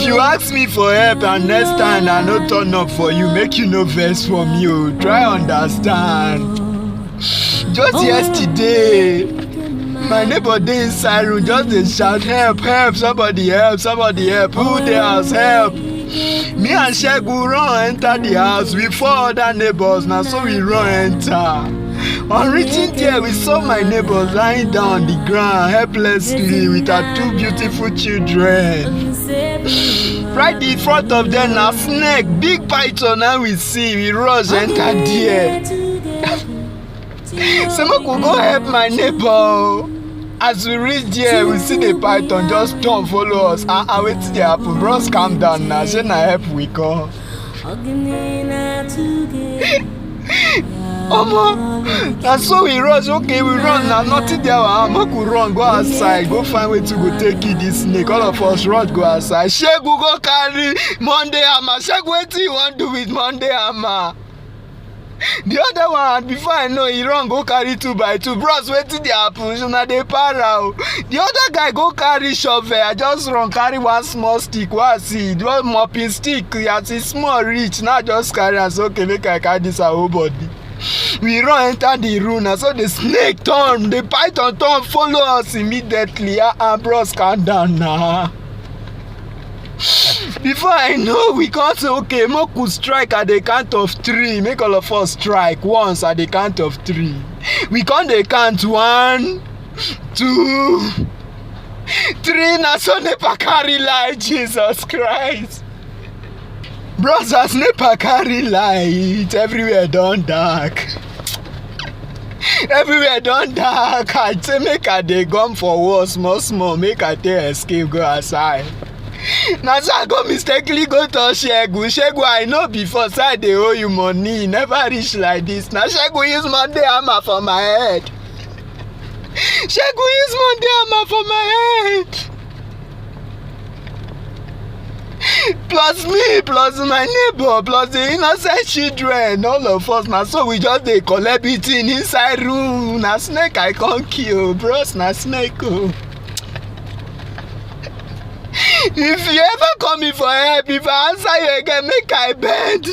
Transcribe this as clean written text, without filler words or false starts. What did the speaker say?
you ask me for help and next time I no turn up for you, make you no vex for me. Oh, try understand. Just yesterday, my neighbor dey inside room just dey shout help, help, somebody help, somebody help, who dey house help. Me and Segun run enter the house with 4 other neighbors, na so we run enter. On reaching there, we saw my neighbors lying down on the ground helplessly with her 2 beautiful children. Right in front of them na snake, big python na we see, we rush enter there. Say make we go help my neighbor. As we reach there, we see the python just turn follow us. Wetin dey happen? Bros, calm down now. Say na help we come. Omo, na so we rush. Okay, we run now. Nothing there. Make we run go outside. Go find way to go take it this snake. All of us rush go outside. Segun go carry Monday hammer. Segun, wetin you wan do with Monday hammer? The other one, before I know, he run go carry 2x2. Bros, wetin dey happen? So na dey para o. The other guy go carry shovel. I just run carry one small stick. What I see? One mopping stick. As e small reach, now just carry am. So okay, make I carry this our whole body. We run enter the room. Na so the snake turn, the python turn follow us immediately. Bros, calm down now. Before I know, we can't say okay, make we strike at the count of 3. Make all of us strike once at the count of 3. We can't dey count 1, 2, 3. Na so NEPA carry light, Jesus Christ. Bros, as NEPA carry light, everywhere don dark. Everywhere don dark. I say make I dey gum for wall small, make I take escape go outside. Na so I go mistakenly go touch Segun. Segun, I know before, say I dey owe you money. Never reach like this. Na Segun use Monday hammer for my head. Segun use Monday hammer for my head. Plus me, plus my neighbor, plus the innocent children, all of us. Na so we just dey collect beating inside room. Na snake I can't kill, bros. Na snake. Oh. If you ever call me for help, if I answer you again, make I bend.